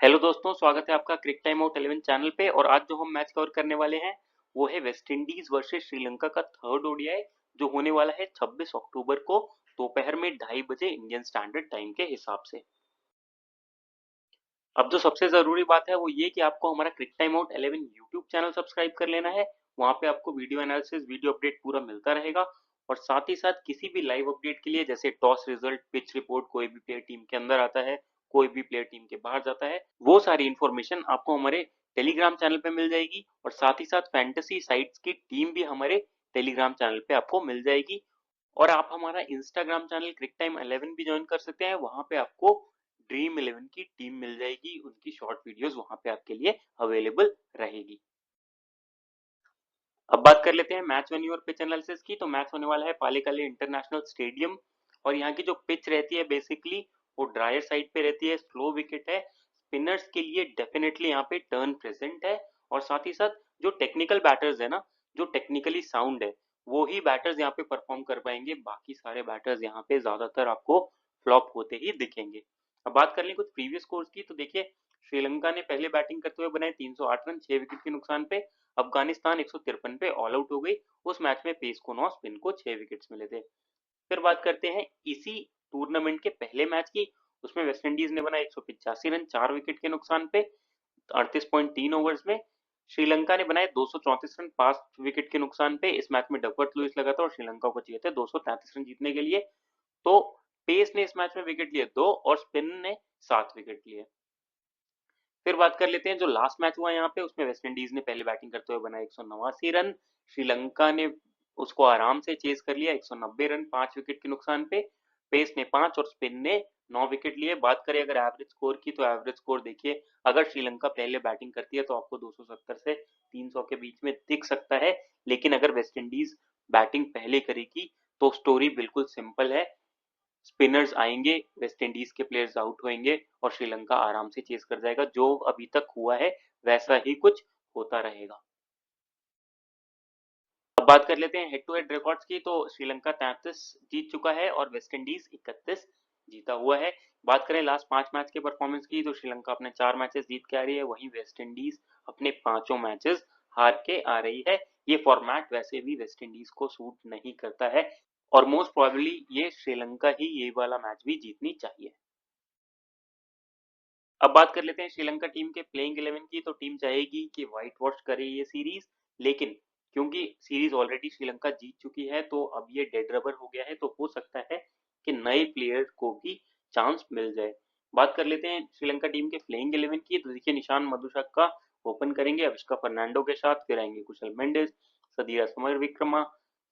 Hello दोस्तों, स्वागत है आपका क्रिक टाइम आउट 11 चैनल पे। और आज जो हम मैच कवर करने वाले हैं वो है वेस्ट इंडीज वर्सेस श्रीलंका का थर्ड ओडीआई, जो होने वाला है 26 अक्टूबर को दोपहर में 2:30 बजे इंडियन स्टैंडर्ड टाइम के हिसाब से। अब जो सबसे जरूरी बात है वो ये कि आपको हमारा cric time out 11 YouTube channel subscribe कर लेना है। वहां पे आपको वीडियो एनालिसिस, वीडियो अपडेट पूरा मिलता रहेगा। और साथ ही साथ किसी भी लाइव अपडेट के लिए, जैसे टॉस रिजल्ट, पिच रिपोर्ट, कोई भी प्लेयर टीम के अंदर आता है, कोई भी प्लेयर टीम के बाहर जाता है, वो सारी इंफॉर्मेशन आपको हमारे टेलीग्राम चैनल पे मिल जाएगी। और साथ ही साथ फैंटेसी साइट्स की टीम भी हमारे टेलीग्राम चैनल पे आपको मिल जाएगी। और आप हमारा इंस्टाग्राम चैनल क्रिक टाइम 11 भी ज्वाइन कर सकते हैं। वहां पे आपको ड्रीम 11 की टीम मिल जाएगी, उनकी शॉर्ट वीडियोस वहां पे आपके लिए अवेलेबल रहेगी। अब बात कर लेते हैं मैच वेन्यू और पिच एनालिसिस की। तो मैच होने वाला है पालेकल्ले इंटरनेशनल स्टेडियम। और यहाँ की जो पिच रहती है बेसिकली वो ड्रायर साइड पे रहती है, स्लो विकेट है। स्पिनर्स के लिए डेफिनेटली यहाँ पे टर्न प्रेजेंट है। और साथ ही साथ जो टेक्निकल बैटर्स है ना, जो टेक्निकली साउंड है, वो ही बैटर्स यहाँ पे परफॉर्म कर पाएंगे। बाकी सारे बैटर्स यहाँ पे ज्यादातर आपको फ्लॉप होते ही दिखेंगे। अब बात कर लें कुछ प्रीवियस स्कोर्स की, तो देखिए श्रीलंका ने पहले बैटिंग करते हुए बनाए 308 रन 6 विकेट के नुकसान पे। अफगानिस्तान 153 पे ऑल आउट हो गई। उस मैच में पेस को 9, स्पिन को 6 विकेट्स मिले थे। फिर बात करते हैं इसी टूर्नामेंट के पहले मैच की। उसमें वेस्टइंडीज ने बनाए 185 रन 4 विकेट के नुकसान पे 38.3 ओवर्स में। श्रीलंका ने बनाए 234 रन 5 विकेट के नुकसान पे। इस मैच में डकवर्थ लुइस लगा था और श्रीलंका को चाहिए थे 233 रन जीतने के लिए। तो पेस ने इस मैच में विकेट लिए 2 और स्पिन ने 7 विकेट लिए। फिर बात कर लेते हैं जो लास्ट मैच हुआ यहाँ पे, उसमें वेस्ट इंडीज ने पहले बैटिंग करते हुए बनाए 189 रन। श्रीलंका ने उसको आराम से चेस कर लिया 190 रन 5 विकेट के नुकसान पे। पेस ने 5 और स्पिन ने 9 विकेट लिए। बात करें अगर एवरेज स्कोर की, तो एवरेज स्कोर देखिए, अगर श्रीलंका पहले बैटिंग करती है तो आपको 270 से 300 के बीच में दिख सकता है। लेकिन अगर वेस्ट इंडीज बैटिंग पहले करेगी तो स्टोरी बिल्कुल सिंपल है। स्पिनर्स आएंगे, वेस्ट इंडीज के प्लेयर्स आउट होंगे और श्रीलंका आराम से चेस कर जाएगा। जो अभी तक हुआ है वैसा ही कुछ होता रहेगा। अब बात कर लेते हैं हेड टू हेड रिकॉर्ड्स की। तो श्रीलंका 33 जीत चुका है और वेस्ट इंडीज 31 जीता हुआ है। बात करें लास्ट 5 मैच के परफॉर्मेंस की, तो श्रीलंका अपने 4 मैचेस जीत के आ रही है, वहीं वेस्ट इंडीज अपने 5 मैचेस हार के आ रही है। ये फॉर्मेट वैसे भी वेस्ट इंडीज को सूट नहीं करता है और मोस्ट प्रोबेबली ये श्रीलंका ही ये वाला मैच भी जीतनी चाहिए। अब बात कर लेते हैं श्रीलंका टीम के प्लेइंग 11 की। तो टीम चाहेगी कि व्हाइट वॉश करे ये सीरीज, लेकिन क्योंकि सीरीज ऑलरेडी श्रीलंका जीत चुकी है तो अब ये डेड रबर हो गया है, तो हो सकता है कि नए प्लेयर को भी चांस मिल जाए। बात कर लेते हैं श्रीलंका टीम के प्लेइंग 11 की। तो देखिए निशान मधुशक्का ओपन करेंगे अविष्का फर्नांडो के साथ। फिर आएंगे कुशल मेंडिस, सदीरा समर विक्रमा,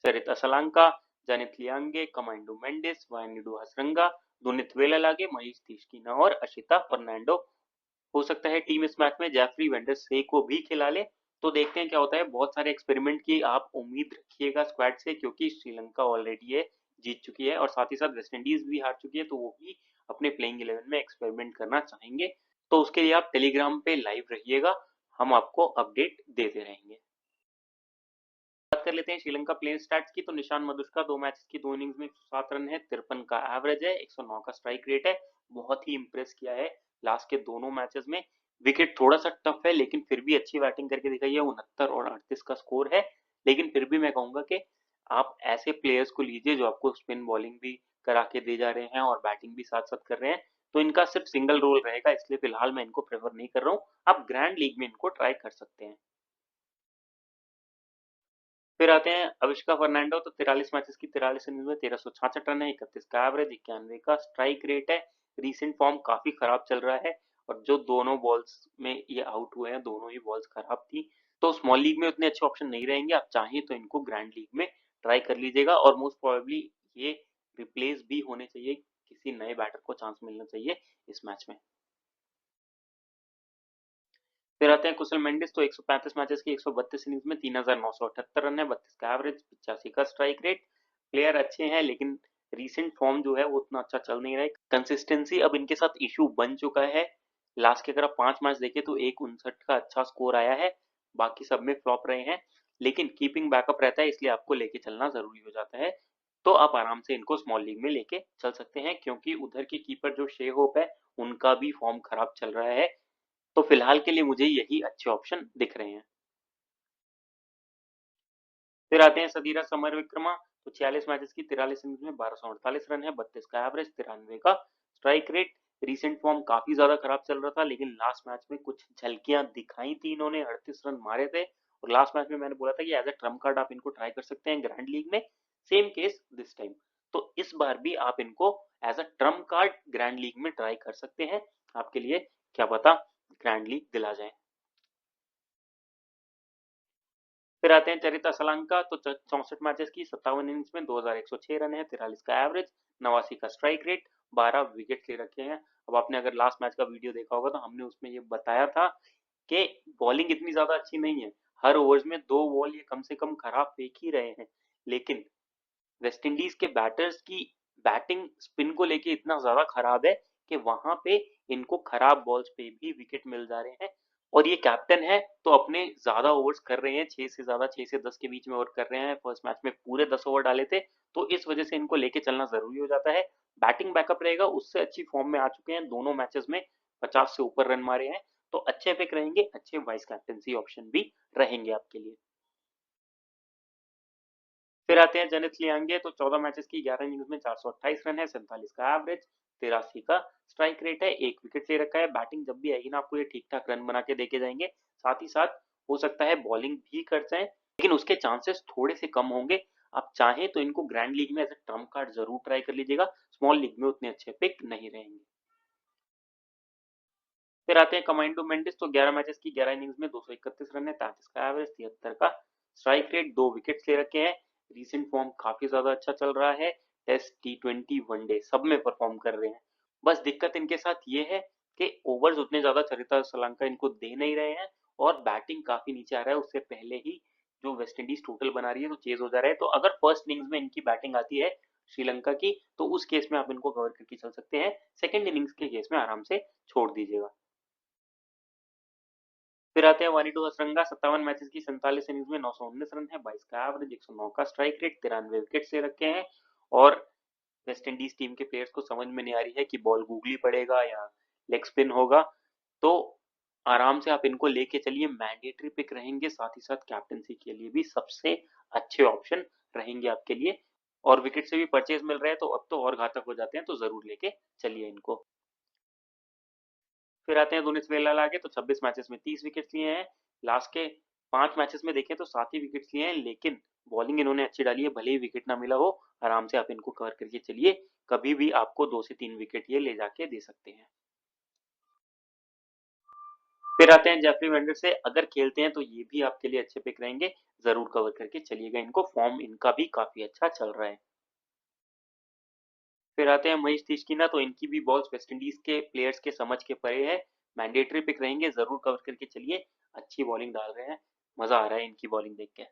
सरित असलांका, जनित लियांगे, कमांडो मेंडिस, वायनिडू हसरंगा, दुनित वेलालागे, मनीष तीशकीना और अशिता फर्नांडो। हो सकता है टीम इस मैच में जेफरी वेंडरसे को भी खिला ले। तो देखते हैं क्या होता है। बहुत सारे एक्सपेरिमेंट की आप उम्मीद रखिएगा स्क्वाड से, क्योंकि श्रीलंका ऑलरेडी ये जीत चुकी है और साथ ही साथ वेस्ट इंडीज भी हार चुकी है, तो वो भी अपने प्लेइंग 11 में एक्सपेरिमेंट करना चाहेंगे। तो उसके लिए आप टेलीग्राम पे लाइव रहिएगा, हम आपको अपडेट देते रहेंगे। बात कर लेते हैं श्रीलंका प्लेयर स्टैट्स की। तो निशान मधुष्का 2 मैचेस की 2 इनिंग्स में 107 रन है, 53 का एवरेज है, 109 का स्ट्राइक रेट है। बहुत ही इंप्रेस किया है लास्ट के दोनों मैचेस में। विकेट थोड़ा सा टफ है लेकिन फिर भी अच्छी बैटिंग करके दिखाई है। 69 और 38 का स्कोर है। लेकिन फिर भी मैं कहूंगा कि आप ऐसे प्लेयर्स को लीजिए जो आपको स्पिन बॉलिंग भी करा के दे जा रहे हैं और बैटिंग भी साथ साथ कर रहे हैं। तो इनका सिर्फ सिंगल रोल रहेगा, इसलिए फिलहाल मैं इनको प्रेफर नहीं कर रहा हूँ। आप ग्रैंड लीग में इनको ट्राई कर सकते हैं। फिर आते हैं अविष्का फर्नांडो। तो 43 मैचेस की 43 इनिंग्स में 1366 रन है, 31 का एवरेज, 91 का स्ट्राइक रेट है। रीसेंट फॉर्म काफी खराब चल रहा है और जो दोनों बॉल्स में ये आउट हुए हैं दोनों ही बॉल्स खराब थी। तो स्मॉल लीग में उतने अच्छे ऑप्शन नहीं रहेंगे। आप चाहें तो इनको ग्रैंड लीग में ट्राई कर लीजिएगा और मोस्ट प्रोबेबली ये रिप्लेस भी होने चाहिए, किसी नए बैटर को चांस मिलना चाहिए इस मैच में। फिर आते हैं कुशल मेंडिस। तो 135 मैचेस की 132 इनिंग्स में 3978 रन है, 32 का एवरेज, 85 का स्ट्राइक रेट। प्लेयर अच्छे हैं लेकिन रीसेंट फॉर्म जो है वो उतना अच्छा चल नहीं रहा है। कंसिस्टेंसी अब इनके साथ इशू बन चुका है। लास्ट के अगर आप 5 मैच देखें तो 159 का अच्छा स्कोर आया है, बाकी सब में फ्लॉप रहे हैं। लेकिन कीपिंग बैकअप रहता है इसलिए आपको लेके चलना जरूरी हो जाता है। तो आप आराम से इनको स्मॉल लीग में लेके चल सकते हैं, क्योंकि उधर के कीपर जो शे होप है उनका भी फॉर्म खराब चल रहा है। तो फिलहाल के लिए मुझे यही अच्छे ऑप्शन दिख रहे हैं। फिर आते हैं सदीरा समर विक्रमा। तो 46 मैचेस की 43 इनिंग्स में 1248 रन है, 32 का एवरेज, 93 का स्ट्राइक रेट। रिसेंट फॉर्म काफी ज्यादा खराब चल रहा था, लेकिन लास्ट मैच में कुछ झलकियां दिखाई थी, इन्होंने 38 रन मारे थे। और लास्ट मैच में मैंने बोला था कि एज अ ट्रम्प कार्ड आप इनको ट्राई कर सकते हैं ग्रैंड लीग में। Same case this time. तो इस बार भी आप इनको as a trump card grand league में ट्राई कर सकते हैं। आपके लिए क्या पता ग्रैंड लीग दिला जाए। फिर आते हैं चरिता असलांका। तो 64 मैचेस की 57 इनिंग्स में 2106 रन है, 43 का एवरेज, 89 का स्ट्राइक रेट, 12 विकेट ले रखे हैं। अब आपने अगर लास्ट मैच का वीडियो देखा होगा तो हमने उसमें ये बताया था कि बॉलिंग इतनी ज्यादा अच्छी नहीं है, हर ओवर्स में 2 बॉल ये कम से कम खराब फेंक ही रहे हैं। लेकिन वेस्ट इंडीज के बैटर्स की बैटिंग स्पिन को लेके इतना ज्यादा खराब है कि वहां पे इनको खराब बॉल्स पे भी विकेट मिल जा रहे हैं। और ये कैप्टन है तो अपने ज्यादा ओवर्स कर रहे हैं, 6 से ज्यादा, 6 से 10 के बीच में ओवर कर रहे हैं। फर्स्ट मैच में पूरे 10 ओवर डाले थे, तो इस वजह से इनको लेके चलना जरूरी हो जाता है। बैटिंग बैकअप रहेगा, उससे अच्छी फॉर्म में आ चुके हैं, दोनों मैचेस में 50 से ऊपर रन मारे हैं। तो अच्छे पिक रहेंगे, अच्छे वाइस कैप्टनसी ऑप्शन भी रहेंगे आपके लिए। फिर आते हैं जनित लियांगे। तो 14 मैचेस की 11 इनिंग्स में 428 रन है, 47 का एवरेज, 83 का स्ट्राइक रेट है, एक विकेट ले रखा है। बैटिंग जब भी आएगी ना, आपको ये ठीक ठाक रन बना के देके जाएंगे। साथ ही साथ हो सकता है बॉलिंग भी कर जाए, लेकिन उसके चांसेस थोड़े से कम होंगे। आप चाहें तो इनको ग्रैंड लीग में एज ए ट्रम्प कार्ड जरूर ट्राई कर लीजिएगा, स्मॉल लीग में उतने अच्छे पिक नहीं रहेंगे। फिर आते हैं कमांडो मेंडिस। तो 11 मैचेस की 11 इनिंग्स में 231 रन है, 33 का एवरेज, 73 का स्ट्राइक रेट, 2 विकेट ले रखे हैं। रिसेंट फॉर्म काफी ज्यादा अच्छा चल रहा है, टेस्ट, T20, वनडे सब में परफॉर्म कर रहे हैं। बस दिक्कत इनके साथ ये है कि ओवर्स उतने ज्यादा चरिता श्रीलंका इनको दे नहीं रहे हैं, और बैटिंग काफी नीचे आ रहा है। उससे पहले ही जो वेस्ट इंडीज टोटल बना रही है तो चेज हो जा रहा है। तो अगर फर्स्ट इनिंग्स में इनकी बैटिंग आती है श्रीलंका की, तो उस केस में आप इनको कवर करके चल सकते हैं। सेकंड इनिंग्स के केस में आराम से छोड़ दीजिएगा। फिर आते हैं वानीडू हसरंगा। 57 मैचेस की 47 इनिंग्स में 919 रन है, 22 का एवरेज, 109 का स्ट्राइक रेट, 93 विकेट ले रखे हैं। और वेस्ट इंडीज टीम के प्लेयर्स को समझ में नहीं आ रही है कि बॉल गूगली पड़ेगा या लेग स्पिन होगा। तो आराम से आप इनको लेके चलिए, मैंडेटरी पिक रहेंगे, साथ ही साथ कैप्टनसी के लिए भी सबसे अच्छे ऑप्शन रहेंगे आपके लिए। और विकेट से भी परचेज मिल रहा है, तो अब तो और घातक हो जाते हैं, तो जरूर लेके चलिए इनको। फिर आते हैं दुनिस वेला आगे। तो 26 मैचेस में 30 विकेट लिए हैं। लास्ट के 5 मैचेस में देखें तो 7 ही विकेट लिए हैं, लेकिन बॉलिंग इन्होंने अच्छी डाली है, भले ही विकेट ना मिला हो। आराम से आप इनको कवर करके चलिए, कभी भी आपको 2 से 3 विकेट ये ले जाके दे सकते हैं। फिर आते हैं जेफरी वेंडर से। अगर खेलते हैं तो ये भी आपके लिए अच्छे पिक रहेंगे, जरूर कवर करके चलिएगा इनको, फॉर्म इनका भी काफी अच्छा चल रहा है। फिर आते हैं महेश तीक्षकिना। तो इनकी भी बॉल्स वेस्ट इंडीज के प्लेयर्स के समझ के परे है, मैंडेटरी पिक रहेंगे, जरूर कवर करके चलिए। अच्छी बॉलिंग डाल रहे हैं, मजा आ रहा है इनकी बॉलिंग देख के।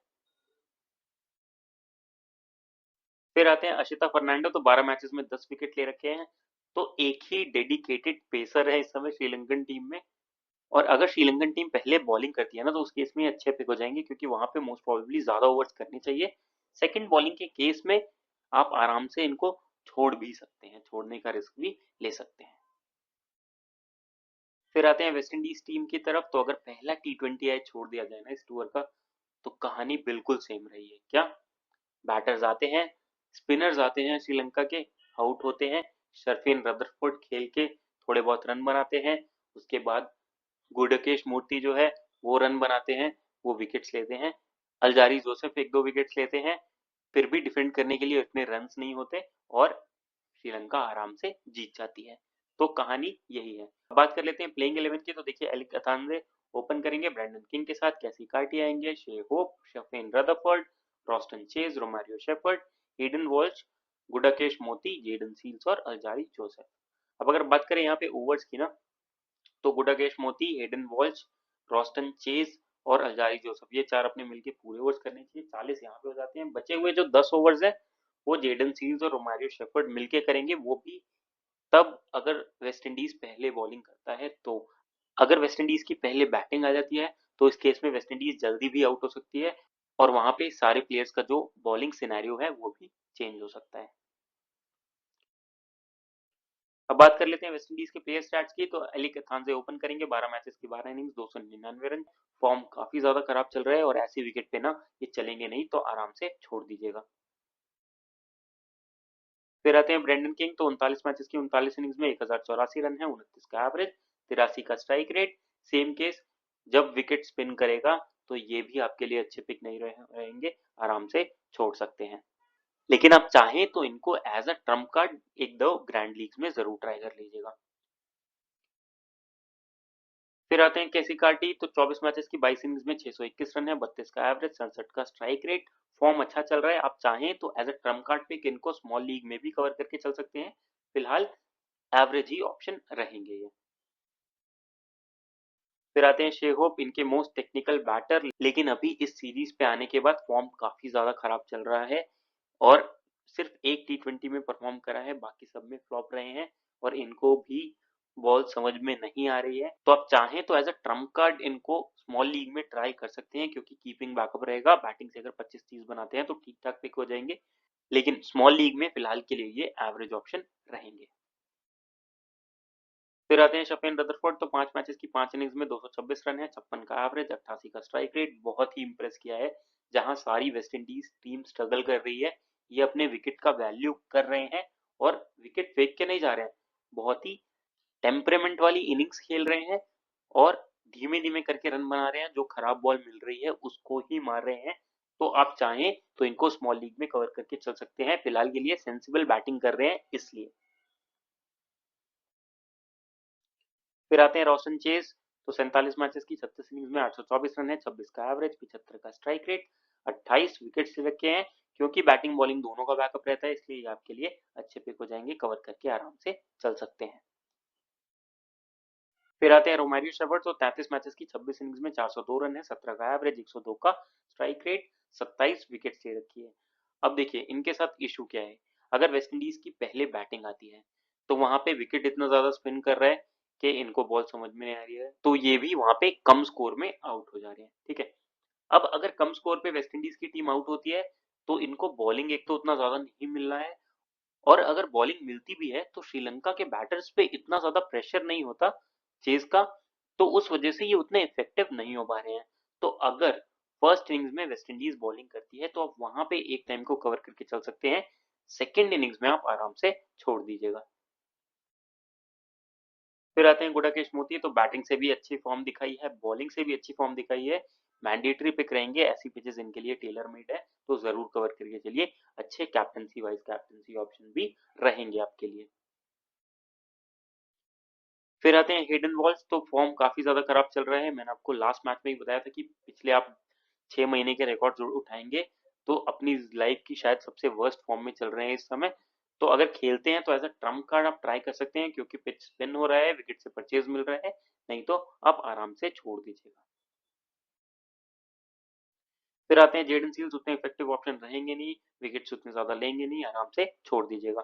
फिर आते हैं अशिता फर्नांडो। तो 12 मैचेस में 10 विकेट ले रखे हैं। तो एक ही डेडिकेटेड पेसर है इस समय श्रीलंकन टीम में। और अगर श्रीलंकन टीम पहले बॉलिंग करती है ना, तो उस केस में अच्छे पिक हो जाएंगे, क्योंकि वहां पे मोस्ट प्रोबेबली ज्यादा ओवर्स करने चाहिए। सेकंड बॉलिंग के केस में आप आराम से इनको छोड़ भी सकते हैं, छोड़ने का रिस्क भी ले सकते हैं। फिर आते हैं वेस्ट इंडीज टीम की तरफ। तो अगर पहला T20 आई छोड़ दिया जाए ना इस टूर का, तो कहानी बिल्कुल सेम रही है क्या। बैटर्स आते हैं, स्पिनर्स आते हैं श्रीलंका के, आउट होते हैं। शर्फिन रदरफोर्ड खेल के थोड़े बहुत रन बनाते हैं। उसके बाद गुडकेश मूर्ति जो है वो रन बनाते हैं, वो विकेट्स लेते हैं। अलजारी जोसेफ 1-2 विकेट्स लेते हैं। फिर भी डिफेंड करने के लिए इतने रन नहीं होते, और श्रीलंका आराम से जीत जाती है। तो कहानी यही है। बात कर लेते हैं प्लेइंग 11 की। तो देखिए एलिक अथानजे ओपन करेंगे, ब्रैंडन किंग के साथ कैसी कार्टी आएंगे, Shai Hope, Sherfane Rutherford, Roston Chase, Romario Shepherd, Hayden Walsh, Gudakesh Motie, Jayden Seales और अल्जारी जोसेफ। अब अगर बात करें यहाँ पे ओवर्स की ना, तो गुडाकेश मोती, हेडन वॉल्श, रॉस्टन चेज और अल्जारी जोसेफ, ये चार अपने मिलके पूरे ओवर्स करने चाहिए, 40 यहाँ पे हो जाते हैं। बचे हुए जो 10 ओवर्स है वो जेडन सील्स और रोमारियो शेफर्ड मिलके करेंगे, वो भी तब अगर वेस्ट इंडीज पहले बॉलिंग करता है तो। अगर वेस्ट इंडीज की पहले बैटिंग आ जाती है तो इस केस में वेस्ट इंडीज जल्दी भी आउट हो सकती है, और वहां पे सारे प्लेयर्स का जो बॉलिंग सिनेरियो है वो भी चेंज हो सकता है। अब बात कर लेते हैं वेस्ट इंडीज के प्लेयर स्टैट्स की। तो अली कप्तान से ओपन करेंगे, 12 मैचेस की 12 इनिंग्स, 299 रन। फॉर्म काफी ज्यादा खराब चल रहा है और ऐसी विकेट पे ना ये चलेंगे नहीं, तो आराम से छोड़ दीजिएगा। फिर आते हैं ब्रेंडन किंग। तो 39 मैचेस की 39 इनिंग्स में 1084 रन है, 29 का एवरेज, 83 का स्ट्राइक रेट। सेम केस, जब विकेट स्पिन करेगा तो ये भी आपके लिए अच्छे पिक नहीं रहेंगे, आराम से छोड़ सकते हैं। लेकिन आप चाहें तो इनको एज अ ट्रम्प कार्ड एक दो ग्रैंड लीग्स में जरूर ट्राई कर लीजिएगा। फिर आते हैं केसी कार्टी। तो 24 मैचेस की 22 इनिंग्स में 621 रन है, 32 का एवरेज, 67 का स्ट्राइक रेट। फॉर्म अच्छा चल रहा है, आप चाहें तो as a trump card pick इनको स्मॉल लीग में भी कवर करके चल सकते हैं। फिलहाल एवरेज ही ऑप्शन रहेंगे ये। फिर आते हैं शेहोप, इनके मोस्ट टेक्निकल बैटर, लेकिन अभी इस सीरीज पे आने के बाद फॉर्म काफी ज्यादा खराब चल रहा है और सिर्फ एक टी20 में परफॉर्म करा है, बाकी सब में फ्लॉप रहे हैं और इनको भी बॉल समझ में नहीं आ रही है। तो आप चाहें तो एज अ ट्रम्प कार्ड इनको स्मॉल लीग में ट्राई कर सकते हैं, क्योंकि कीपिंग बैकअप रहेगा। बैटिंग से अगर 25-30 बनाते हैं तो ठीक ठाक पिक हो जाएंगे, लेकिन स्मॉल लीग में फिलहाल के लिए ये एवरेज ऑप्शन रहेंगे। फिर आते हैं शफेन रदरफोर्ड। तो 5 मैचेस की 5 इनिंग्स में 226 रन है, 56 का एवरेज, 88 का स्ट्राइक रेट। बहुत ही इंप्रेस किया है। जहां सारी वेस्ट इंडीज टीम स्ट्रगल कर रही है, ये अपने विकेट का वैल्यू कर रहे हैं और विकेट फेंक के नहीं जा रहे हैं, बहुत ही टेम्परेमेंट वाली इनिंग्स खेल रहे हैं और धीमे धीमे करके रन बना रहे हैं। जो खराब बॉल मिल रही है उसको ही मार रहे हैं। तो आप चाहें तो इनको स्मॉल लीग में कवर करके चल सकते हैं, फिलहाल के लिए सेंसिबल बैटिंग कर रहे हैं इसलिए। फिर आते हैं रोशन चेज। तो 47 मैचेस की 36 इनिंग्स में 824 रन है, 26 का एवरेज, 75 का स्ट्राइक रेट, 28 विकेट ले रखे हैं। क्योंकि बैटिंग बॉलिंग दोनों का बैकअप रहता है, इसलिए ये आपके लिए अच्छे पिक हो जाएंगे, कवर करके आराम से चल सकते हैं। फिर आते हैं रोमारियो शेफर्ड। तो 33 मैचेस की 26 इनिंग्स में 402 रन है, 17 का एवरेज, 102 का स्ट्राइक रेट, 27 विकेट ले रखी है। अब देखिए इनके साथ इशू क्या है। अगर वेस्ट इंडीज की पहले बैटिंग आती है तो वहां पे विकेट इतना ज्यादा स्पिन कर रहा है कि इनको बॉल समझ में नहीं आ रही है, तो ये भी वहां पे कम स्कोर में आउट हो जा रहे हैं। ठीक है, अब अगर कम स्कोर पे वेस्ट इंडीज की टीम आउट होती है तो इनको बॉलिंग एक तो उतना ज्यादा नहीं मिल रहा है, और अगर बॉलिंग मिलती भी है तो श्रीलंका के बैटर्स पे इतना ज्यादा प्रेशर नहीं होता चेज का, तो उस वजह से ये उतने इफेक्टिव नहीं हो पा रहे हैं। तो अगर फर्स्ट इनिंग्स में वेस्ट इंडीज बॉलिंग करती है तो आप वहां पे एक टाइम को कवर करके चल सकते हैं, सेकेंड इनिंग्स में आप आराम से छोड़ दीजिएगा। फिर आते हैं गुडाकेश मोती। तो बैटिंग से भी अच्छी फॉर्म दिखाई है, बॉलिंग से भी अच्छी फॉर्म दिखाई है, मैंडेटरी पिक रहेंगे, ऐसी पिचेस इनके लिए टेलर मेड है, तो जरूर कवर करके चलिए। अच्छे कैप्टनसी वाइज कैप्टनसी ऑप्शन भी रहेंगे आपके लिए। फिर आते हैं हेडन वॉल्स। तो फॉर्म काफी ज्यादा खराब चल रहा है, मैंने आपको लास्ट मैच में ही बताया था कि पिछले आप 6 महीने के रिकॉर्ड जरूर उठाएंगे, तो अपनी लाइफ की शायद सबसे वर्स्ट फॉर्म में चल रहे हैं इस समय। तो अगर खेलते हैं तो एज अ ट्रम्प कार्ड आप ट्राई कर सकते हैं, क्योंकि पिच स्पिन हो रहा है, विकेट से परचेज मिल रहा है, नहीं तो आप आराम से छोड़ दीजिएगा। फिर आते हैं जेडन सील्स। उतने इफेक्टिव ऑप्शन रहेंगे नहीं, विकेट्स उतने ज्यादा लेंगे नहीं, आराम से छोड़ दीजिएगा।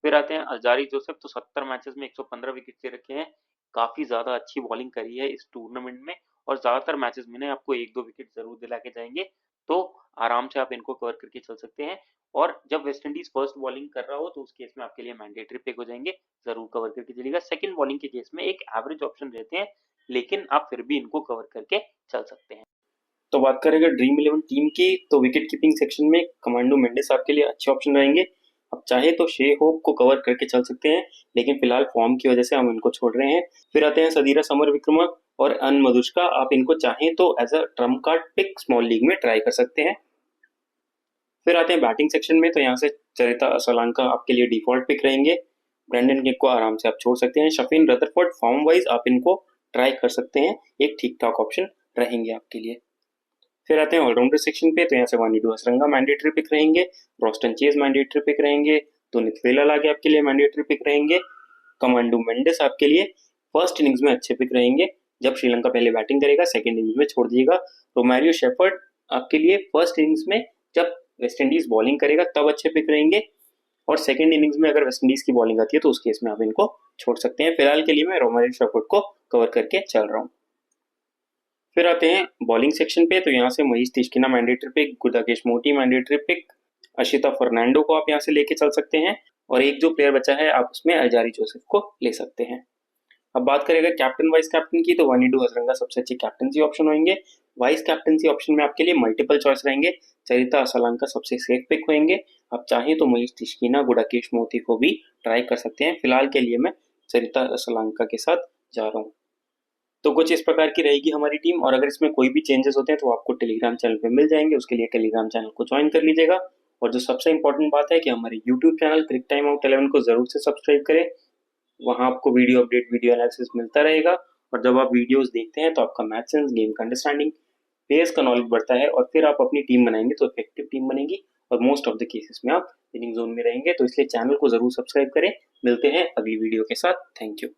फिर आते हैं अल्जारी जोसेफ। तो 70 मैचेस में 115 विकेट ले रखे हैं, काफी ज्यादा अच्छी बॉलिंग करी है इस टूर्नामेंट में और ज्यादातर मैचेस में ना आपको एक दो विकेट जरूर दिला के जाएंगे, तो आराम से आप इनको कवर करके चल सकते हैं। और जब वेस्ट इंडीज फर्स्ट बॉलिंग कर रहा हो तो उस केस में आपके लिए मैंडेटरी पिक हो जाएंगे, जरूर कवर करके चलिएगा। सेकंड बॉलिंग के केस में एक एवरेज ऑप्शन रहते हैं, लेकिन आप फिर भी इनको कवर करके चल सकते हैं। तो बात करें अगर ड्रीम 11 टीम की, तो विकेट कीपिंग सेक्शन में कमांडो मेंडिस आपके लिए अच्छे ऑप्शन रहेंगे। अब चाहे तो शे होप को कवर करके चल सकते हैं, लेकिन फिलहाल फॉर्म की वजह से हम इनको छोड़ रहे हैं। फिर आते हैं सदीरा समर विक्रमा और अन मधुष्का। आप इनको चाहें तो as a trump card pick small league में ट्राई कर सकते हैं। फिर आते हैं बैटिंग सेक्शन में। तो यहाँ से चरिता असलांका आपके लिए डिफॉल्ट पिक रहेंगे, ब्रेंडन किंग को आराम से आप छोड़ सकते हैं। शफीन रदरफोर्ड फॉर्म वाइज आप इनको ट्राई कर सकते हैं, एक ठीक ठाक ऑप्शन रहेंगे आपके लिए। फिर आते हैं ऑलराउंडर सेक्शन पे। तो यहाँ से वानीडू हसरंगा मैंडेटरी पिक रहेंगे, रोस्टन चेज मैंडेटरी पिक रहेंगे, तुनित वेलाल आगे आपके लिए मैंडेटरी पिक रहेंगे, कमांडो मेंडिस आपके लिए फर्स्ट इनिंग्स में अच्छे पिक रहेंगे, जब श्रीलंका पहले बैटिंग करेगा सेकंड इनिंग्स में छोड़ दीजिएगा। रोमारियो शेफर्ड आपके लिए फर्स्ट इनिंग्स में, जब वेस्ट इंडीज बॉलिंग करेगा तब अच्छे पिक रहेंगे, और सेकंड इनिंग्स में अगर वेस्ट इंडीज की बॉलिंग आती है तो उस केस में आप इनको छोड़ सकते हैं। फिलहाल के लिए मैं रोमारियो शेफर्ड को कवर करके चल रहा हूँ। फिर आते हैं बॉलिंग सेक्शन पे। तो यहाँ से महेश तिश्किना मैंडेटरी पिक, गुडाकेश मोती मैंडेटरी पिक, अशिता फर्नांडो को आप यहाँ से लेके चल सकते हैं। और एक जो प्लेयर बचा है आप उसमें अल्जारी जोसेफ को ले सकते हैं। अब बात करें अगर कैप्टन वाइस कैप्टन की, तो वनीडू हजरंगा सबसे अच्छे कैप्टनसी ऑप्शन होंगे। वाइस कैप्टनसी ऑप्शन में आपके लिए मल्टीपल चॉइस रहेंगे। चरिता असलांका सबसे सेफ पिक होंगे। आप चाहें तो महेश तिश्कीना, गुडाकेश मोती को भी ट्राई कर सकते हैं। फिलहाल के लिए मैं चरिता असलांका के साथ जा रहा हूँ। तो कुछ इस प्रकार की रहेगी हमारी टीम, और अगर इसमें कोई भी चेंजेस होते हैं तो आपको टेलीग्राम चैनल पे मिल जाएंगे। उसके लिए टेलीग्राम चैनल को ज्वाइन कर लीजिएगा। और जो सबसे इंपॉर्टेंट बात है कि हमारे यूट्यूब चैनल क्रिक टाइम आउट 11 को जरूर से सब्सक्राइब करें। वहां आपको वीडियो अपडेट, वीडियो एनालिसिस मिलता रहेगा। और जब आप वीडियोस देखते हैं तो आपका मैथ सेंस, गेम का अंडरस्टैंडिंग, प्लेयर्स का नॉलेज बढ़ता है, और फिर आप अपनी टीम बनाएंगे तो इफेक्टिव टीम बनेगी, और मोस्ट ऑफ द केसेस में आप विनिंग जोन में रहेंगे। तो इसलिए चैनल को जरूर सब्सक्राइब करें। मिलते हैं अगली वीडियो के साथ। Thank you.